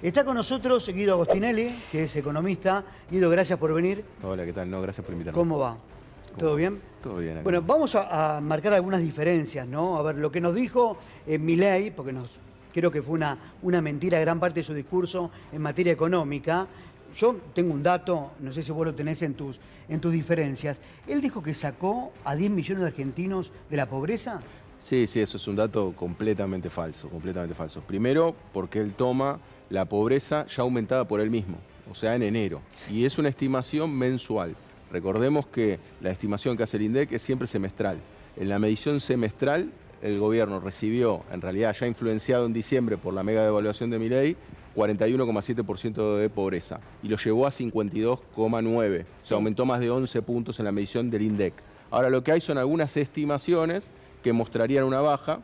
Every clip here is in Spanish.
Está con nosotros Guido Agostinelli, que es economista. Guido, gracias por venir. Hola, ¿qué tal? No, gracias por invitarme. ¿Cómo va? ¿Todo bien? Todo bien. Acá. Bueno, vamos a marcar algunas diferencias, ¿no? A ver, lo que nos dijo Milei, porque creo que fue una mentira gran parte de su discurso en materia económica. Yo tengo un dato, no sé si vos lo tenés en tus diferencias. Él dijo que sacó a 10 millones de argentinos de la pobreza. Sí, eso es un dato completamente falso, Primero, porque él toma la pobreza ya aumentada por él mismo, o sea, en enero. Y es una estimación mensual. Recordemos que la estimación que hace el INDEC es siempre semestral. En la medición semestral, el gobierno recibió, en realidad ya influenciado en diciembre por la mega devaluación de Milei, 41,7% de pobreza y lo llevó a 52,9%. O sea, aumentó más de 11 puntos en la medición del INDEC. Ahora, lo que hay son algunas estimaciones que mostrarían una baja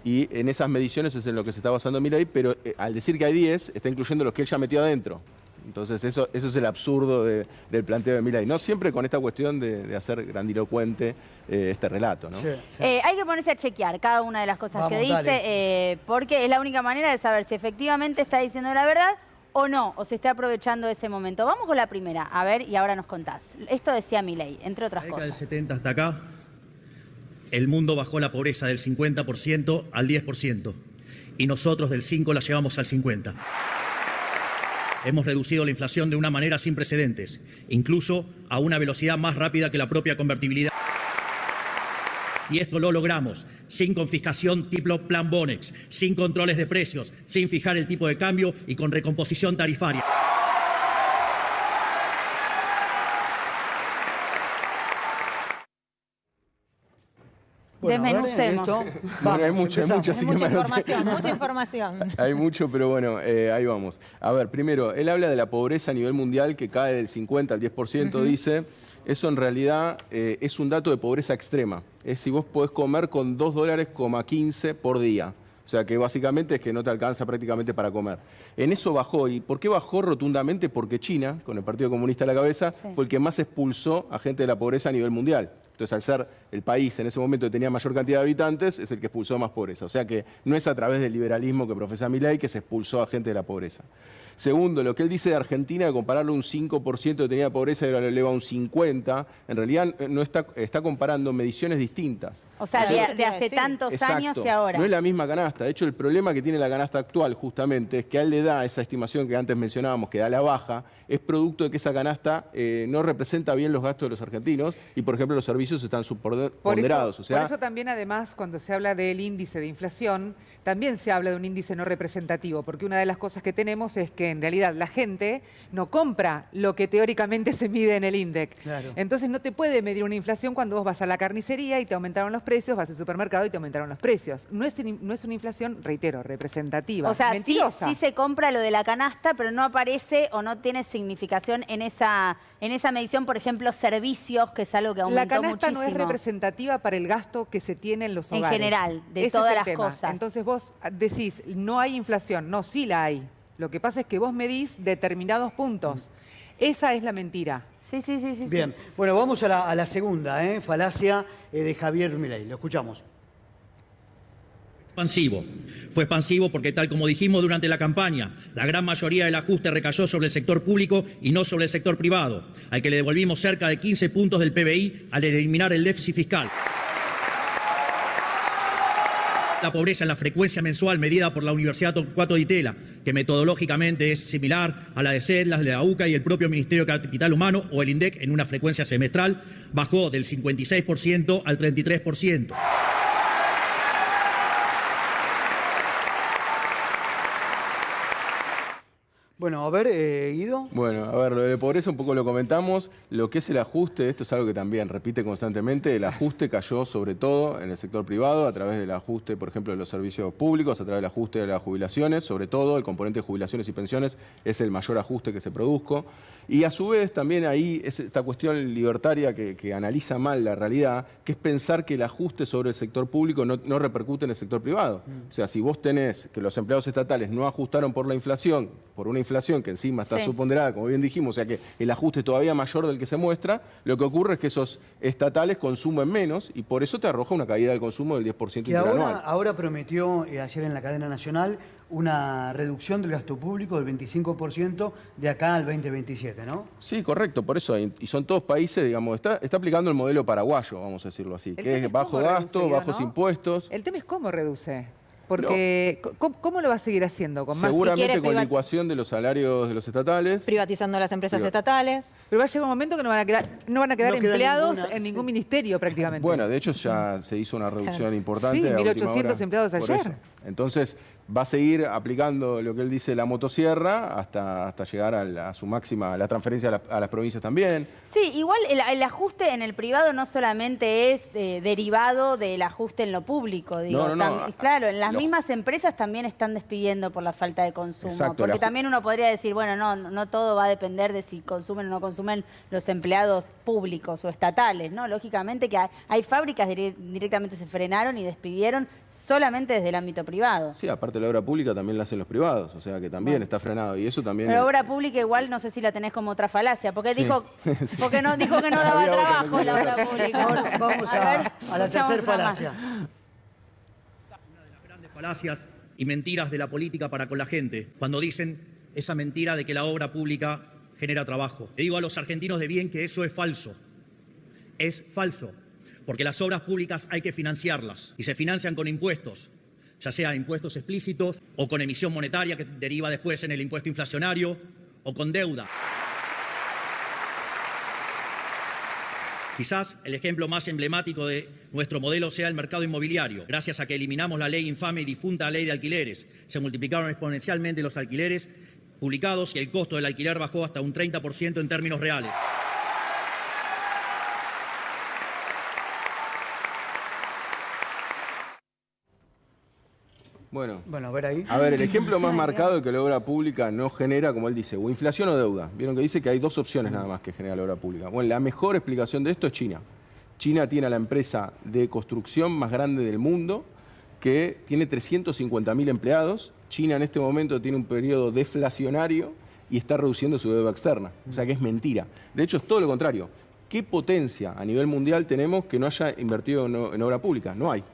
y en esas mediciones es en lo que se está basando Milei, pero al decir que hay 10, está incluyendo los que él ya metió adentro. Entonces eso es el absurdo del planteo de Milei. No siempre con esta cuestión de hacer grandilocuente este relato, ¿no? Sí. Hay que ponerse a chequear cada una de las cosas que dice, porque es la única manera de saber si efectivamente está diciendo la verdad o no, o se está aprovechando de ese momento. Vamos con la primera, a ver, y ahora nos contás. Esto decía Milei, entre otras cosas. Del 70 hasta acá, el mundo bajó la pobreza del 50% al 10%, y nosotros del 5% la llevamos al 50%. Hemos reducido la inflación de una manera sin precedentes, incluso a una velocidad más rápida que la propia convertibilidad. Y esto lo logramos sin confiscación tipo Plan Bonex, sin controles de precios, sin fijar el tipo de cambio y con recomposición tarifaria. Bueno, desmenucemos. Bueno, hay mucho, así Mucha que mucha información. Hay mucho, pero bueno, ahí vamos. A ver, primero, él habla de la pobreza a nivel mundial que cae del 50 al 10%, dice. Eso en realidad es un dato de pobreza extrema. Es si vos podés comer con $2,15 por día. O sea que básicamente es que no te alcanza prácticamente para comer. En eso bajó. ¿Y por qué bajó rotundamente? Porque China, con el Partido Comunista a la cabeza, fue el que más expulsó a gente de la pobreza a nivel mundial. Entonces, al ser el país en ese momento que tenía mayor cantidad de habitantes, es el que expulsó más pobreza. O sea que no es a través del liberalismo que profesa Milei que se expulsó a gente de la pobreza. Segundo, lo que él dice de Argentina, de compararlo un 5% que tenía pobreza y ahora lo eleva a un 50%, en realidad no está comparando mediciones distintas. O sea, de hace tantos años y ahora. No es la misma canasta. De hecho, el problema que tiene la canasta actual justamente es que a él le da esa estimación que antes mencionábamos, que da la baja, es producto de que esa canasta no representa bien los gastos de los argentinos y, por ejemplo, los servicios están subponderados. Por eso también, además, cuando se habla del índice de inflación, también se habla de un índice no representativo, porque una de las cosas que tenemos es que en realidad la gente no compra lo que teóricamente se mide en el INDEC. Claro. Entonces no te puede medir una inflación cuando vos vas a la carnicería y te aumentaron los precios, vas al supermercado y te aumentaron los precios. No es una inflación, reitero, representativa. O sea, mentirosa. sí se compra lo de la canasta, pero no aparece o no tiene significación en esa medición, por ejemplo, servicios, que es algo que aumentó La canasta muchísimo. no es representativa para el gasto que se tiene en los hogares. En general, de Ese todas es el las tema. cosas. Entonces vos decís, no hay inflación. No, sí la hay. Lo que pasa es que vos medís determinados puntos. Esa es la mentira. Sí. Bien, bueno, vamos a la segunda falacia de Javier Milei. Lo escuchamos. Expansivo. Fue expansivo porque, tal como dijimos durante la campaña, la gran mayoría del ajuste recayó sobre el sector público y no sobre el sector privado, al que le devolvimos cerca de 15 puntos del PBI al eliminar el déficit fiscal. La pobreza en la frecuencia mensual medida por la Universidad Torcuato Di Tella, que metodológicamente es similar a la de CEDLAS, de la UCA y el propio Ministerio de Capital Humano o el INDEC en una frecuencia semestral, bajó del 56% al 33%. Bueno, a ver, Guido. Bueno, a ver, lo de pobreza un poco lo comentamos. Lo que es el ajuste, esto es algo que también repite constantemente, el ajuste cayó sobre todo en el sector privado a través del ajuste, por ejemplo, de los servicios públicos, a través del ajuste de las jubilaciones, sobre todo el componente de jubilaciones y pensiones es el mayor ajuste que se produjo. Y a su vez también ahí es esta cuestión libertaria que analiza mal la realidad, que es pensar que el ajuste sobre el sector público no repercute en el sector privado. O sea, si vos tenés que los empleados estatales no ajustaron por la inflación, por una inflación que encima está subponderada, como bien dijimos, o sea que el ajuste es todavía mayor del que se muestra, lo que ocurre es que esos estatales consumen menos y por eso te arroja una caída del consumo del 10% Y interanual. ahora prometió ayer en la cadena nacional una reducción del gasto público del 25% de acá al 2027, ¿no? Sí, correcto, por eso, y son todos países, digamos, está aplicando el modelo paraguayo, vamos a decirlo así, que es bajo gasto, bajos impuestos. El tema es cómo reduce. Porque, ¿cómo lo va a seguir haciendo? ¿Con más? Seguramente con licuación de los salarios de los estatales. Privatizando las empresas estatales. Pero va a llegar un momento que no van a quedar empleados en ningún ministerio prácticamente. Bueno, de hecho ya se hizo una reducción importante. Sí, a última 1.800 hora, empleados por ayer. eso. Entonces va a seguir aplicando lo que él dice, la motosierra, hasta llegar a su máxima, la transferencia a las provincias también. Sí, igual el ajuste en el privado no solamente es derivado del ajuste en lo público. Digo, claro, en las mismas empresas también están despidiendo por la falta de consumo. Exacto, porque también uno podría decir, bueno, no todo va a depender de si consumen o no consumen los empleados públicos o estatales, ¿no? Lógicamente que hay fábricas directamente se frenaron y despidieron solamente desde el ámbito privado. Sí, aparte la obra pública también la hacen los privados, o sea que también está frenado y eso también... Pero obra pública igual no sé si la tenés como otra falacia, porque dijo que no daba trabajo la obra pública. Ahora vamos a la tercera falacia. Una de las grandes falacias y mentiras de la política para con la gente, cuando dicen esa mentira de que la obra pública genera trabajo. Le digo a los argentinos de bien que eso es falso. Es falso. Porque las obras públicas hay que financiarlas y se financian con impuestos, ya sea impuestos explícitos o con emisión monetaria que deriva después en el impuesto inflacionario o con deuda. Quizás el ejemplo más emblemático de nuestro modelo sea el mercado inmobiliario. Gracias a que eliminamos la ley infame y difunta ley de alquileres, se multiplicaron exponencialmente los alquileres publicados y el costo del alquiler bajó hasta un 30% en términos reales. Bueno, a ver ahí. A ver, el ejemplo más marcado de que la obra pública no genera, como él dice, o inflación o deuda. Vieron que dice que hay dos opciones nada más que genera la obra pública. Bueno, la mejor explicación de esto es China. China tiene a la empresa de construcción más grande del mundo, que tiene 350.000 empleados. China en este momento tiene un periodo deflacionario y está reduciendo su deuda externa. O sea que es mentira. De hecho, es todo lo contrario. ¿Qué potencia a nivel mundial tenemos que no haya invertido en obra pública? No hay.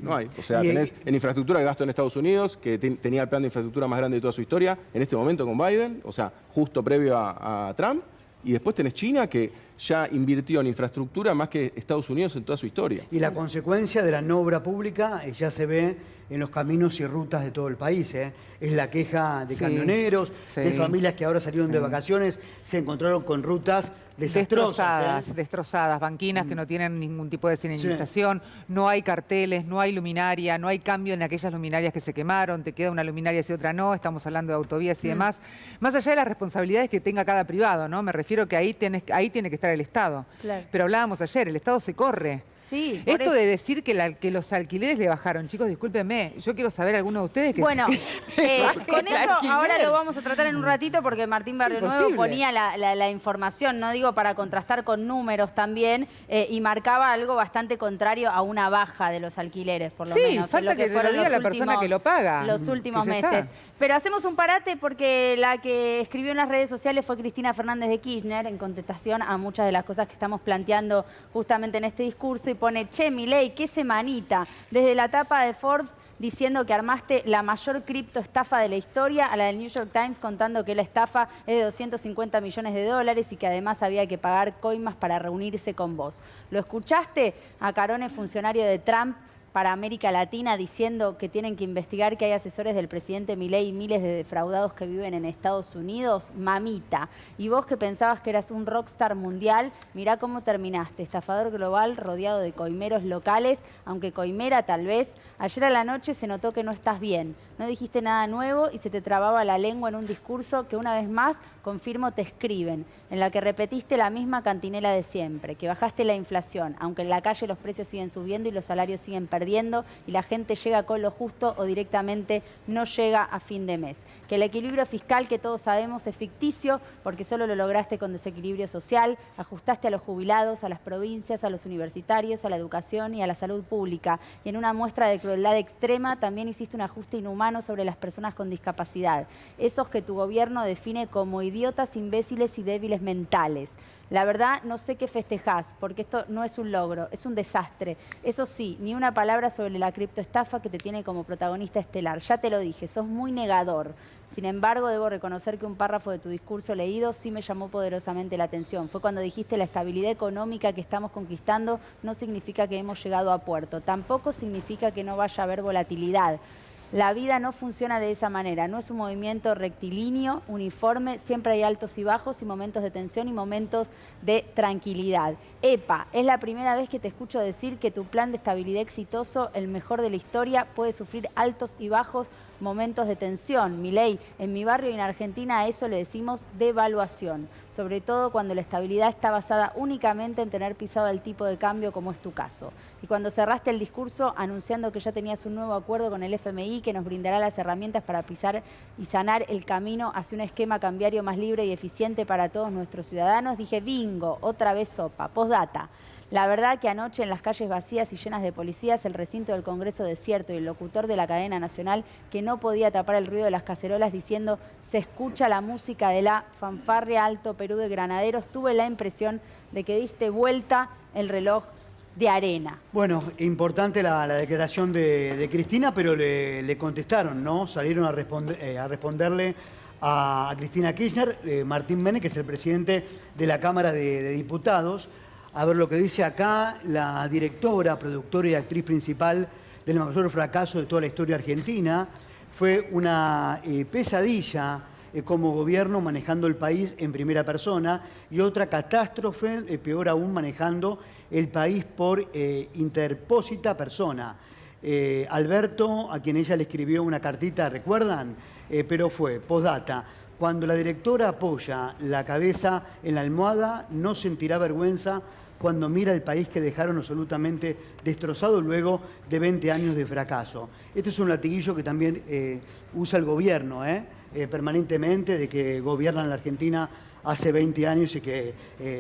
No hay. O sea, tenés en infraestructura el gasto en Estados Unidos, que tenía el plan de infraestructura más grande de toda su historia, en este momento con Biden, o sea, justo previo a Trump. Y después tenés China, que ya invirtió en infraestructura más que Estados Unidos en toda su historia. Y la consecuencia de la no obra pública ya se ve en los caminos y rutas de todo el país. Es la queja de camioneros, de familias que ahora salieron de vacaciones, se encontraron con rutas desastrosas. Destrozadas, banquinas que no tienen ningún tipo de señalización, no hay carteles, no hay luminaria, no hay cambio en aquellas luminarias que se quemaron, te queda una luminaria y otra no, estamos hablando de autovías y demás. Más allá de las responsabilidades que tenga cada privado, ¿no? Me refiero que ahí tiene que estar el Estado. Claro. Pero hablábamos ayer, el Estado se corre. Sí, esto de decir que los alquileres le bajaron, chicos, discúlpenme, yo quiero saber alguno de ustedes que... Bueno, con eso ahora lo vamos a tratar en un ratito porque Martín Barrio Nuevo ponía la información, no digo para contrastar con números también, y marcaba algo bastante contrario a una baja de los alquileres, por lo menos. Sí, falta que te lo diga la persona que lo paga. Los últimos meses. Pero hacemos un parate porque la que escribió en las redes sociales fue Cristina Fernández de Kirchner en contestación a muchas de las cosas que estamos planteando justamente en este discurso y pone, che, Milei, qué semanita, desde la tapa de Forbes diciendo que armaste la mayor criptoestafa de la historia, a la del New York Times contando que la estafa es de 250 millones de dólares y que además había que pagar coimas para reunirse con vos. ¿Lo escuchaste? A Carone, funcionario de Trump para América Latina, diciendo que tienen que investigar que hay asesores del presidente Milei y miles de defraudados que viven en Estados Unidos. Mamita. Y vos que pensabas que eras un rockstar mundial, mirá cómo terminaste. Estafador global rodeado de coimeros locales, aunque coimera tal vez. Ayer a la noche se notó que no estás bien. No dijiste nada nuevo y se te trababa la lengua en un discurso que una vez más, confirmo, te escriben, en la que repetiste la misma cantinela de siempre, que bajaste la inflación, aunque en la calle los precios siguen subiendo y los salarios siguen perdiendo y la gente llega con lo justo o directamente no llega a fin de mes. Que el equilibrio fiscal que todos sabemos es ficticio porque solo lo lograste con desequilibrio social, ajustaste a los jubilados, a las provincias, a los universitarios, a la educación y a la salud pública. Y en una muestra de crueldad extrema también hiciste un ajuste inhumano sobre las personas con discapacidad, esos que tu gobierno define como idiotas, imbéciles y débiles mentales. La verdad, no sé qué festejás, porque esto no es un logro, es un desastre. Eso sí, ni una palabra sobre la criptoestafa que te tiene como protagonista estelar. Ya te lo dije, sos muy negador. Sin embargo, debo reconocer que un párrafo de tu discurso leído sí me llamó poderosamente la atención. Fue cuando dijiste: la estabilidad económica que estamos conquistando no significa que hemos llegado a puerto. Tampoco significa que no vaya a haber volatilidad. La vida no funciona de esa manera, no es un movimiento rectilíneo, uniforme, siempre hay altos y bajos y momentos de tensión y momentos de tranquilidad. Epa, es la primera vez que te escucho decir que tu plan de estabilidad exitoso, el mejor de la historia, puede sufrir altos y bajos momentos de tensión. Milei, en mi barrio y en Argentina a eso le decimos devaluación, sobre todo cuando la estabilidad está basada únicamente en tener pisado el tipo de cambio, como es tu caso. Y cuando cerraste el discurso anunciando que ya tenías un nuevo acuerdo con el FMI que nos brindará las herramientas para pisar y sanar el camino hacia un esquema cambiario más libre y eficiente para todos nuestros ciudadanos, dije: bingo, otra vez sopa. Postdata. La verdad que anoche, en las calles vacías y llenas de policías, el recinto del Congreso desierto y el locutor de la cadena nacional que no podía tapar el ruido de las cacerolas diciendo: se escucha la música de la fanfarria Alto Perú de Granaderos, tuve la impresión de que diste vuelta el reloj de arena. Bueno, importante la declaración de Cristina, pero le contestaron, ¿no? Salieron a responderle a Cristina Kirchner, Martín Menem, que es el presidente de la Cámara de Diputados. A ver lo que dice acá la directora, productora y actriz principal del mayor fracaso de toda la historia argentina. Fue una pesadilla como gobierno manejando el país en primera persona y otra catástrofe, peor aún, manejando el país por interpósita persona. Alberto, a quien ella le escribió una cartita, ¿recuerdan? Pero fue, postdata: cuando la directora apoya la cabeza en la almohada, no sentirá vergüenza cuando mira el país que dejaron absolutamente destrozado luego de 20 años de fracaso. Este es un latiguillo que también usa el gobierno permanentemente, de que gobiernan la Argentina hace 20 años y que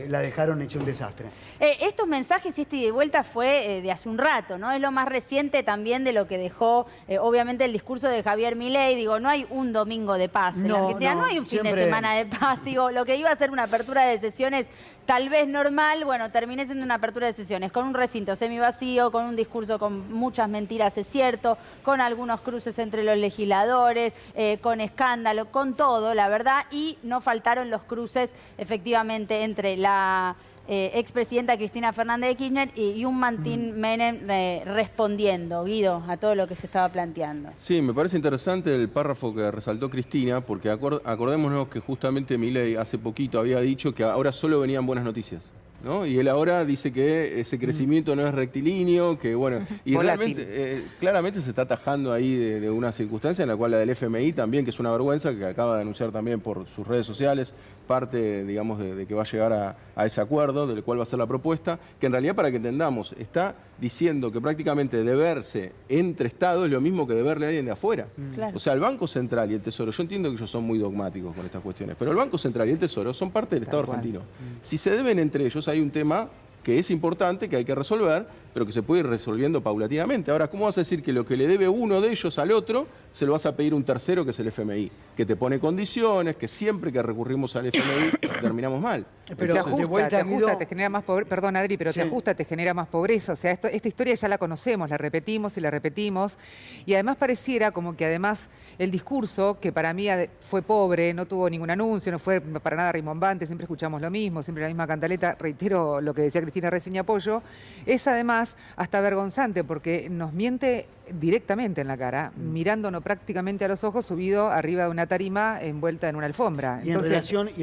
la dejaron hecha un desastre. Estos mensajes y este ida y vuelta fue de hace un rato, ¿no? Es lo más reciente también de lo que dejó, obviamente, el discurso de Javier Milei. Digo, no hay un domingo de paz en la Argentina, no hay un fin de semana de paz. Digo, lo que iba a ser una apertura de sesiones tal vez normal, bueno, terminé siendo una apertura de sesiones con un recinto semivacío, con un discurso con muchas mentiras, es cierto, con algunos cruces entre los legisladores, con escándalo, con todo, la verdad, y no faltaron los cruces, efectivamente, entre la expresidenta Cristina Fernández de Kirchner y un Martín Menem respondiendo, Guido, a todo lo que se estaba planteando. Sí, me parece interesante el párrafo que resaltó Cristina, porque acordémonos que justamente Milei hace poquito había dicho que ahora solo venían buenas noticias, ¿no? Y él ahora dice que ese crecimiento no es rectilíneo, que bueno, y realmente, claramente se está atajando ahí de una circunstancia en la cual la del FMI también, que es una vergüenza, que acaba de anunciar también por sus redes sociales, parte, digamos, de que va a llegar a ese acuerdo, del cual va a ser la propuesta, que en realidad, para que entendamos, está diciendo que prácticamente deberse entre Estados es lo mismo que deberle a alguien de afuera. Claro. O sea, el Banco Central y el Tesoro, yo entiendo que ellos son muy dogmáticos con estas cuestiones, pero el Banco Central y el Tesoro son parte del Estado argentino. Si se deben entre ellos, hay un tema que es importante, que hay que resolver, pero que se puede ir resolviendo paulatinamente. Ahora, ¿cómo vas a decir que lo que le debe uno de ellos al otro se lo vas a pedir a un tercero, que es el FMI? Que te pone condiciones, que siempre que recurrimos al FMI terminamos mal. Pero te ajusta, Guido, te genera más pobreza. Perdón, Adri, pero sí, te ajusta, te genera más pobreza. O sea, esta historia ya la conocemos, la repetimos y la repetimos. Y además pareciera como que además el discurso, que para mí fue pobre, no tuvo ningún anuncio, no fue para nada rimbombante, siempre escuchamos lo mismo, siempre la misma cantaleta, reitero lo que decía Cristina recién y apoyo, es además hasta vergonzante porque nos miente directamente en la cara, mirándonos prácticamente a los ojos, subido arriba de una tarima envuelta en una alfombra. Y en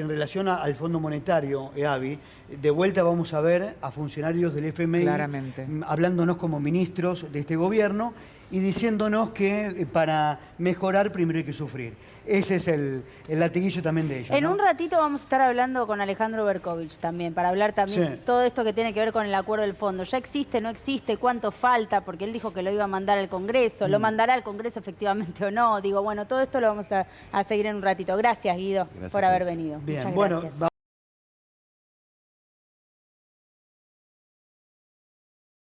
relación al Fondo Monetario, Avi, de vuelta vamos a ver a funcionarios del FMI claramente hablándonos como ministros de este gobierno y diciéndonos que para mejorar primero hay que sufrir. Ese es el latiguillo también de ellos. En ¿no? un ratito vamos a estar hablando con Alejandro Berkovich también, para hablar también todo esto que tiene que ver con el acuerdo del fondo. ¿Ya existe, no existe? ¿Cuánto falta? Porque él dijo que lo iba a mandar al Congreso. ¿Lo mandará al Congreso efectivamente o no? Digo, bueno, todo esto lo vamos a seguir en un ratito. Gracias, Guido, por haber venido. Bien, muchas bueno, gracias.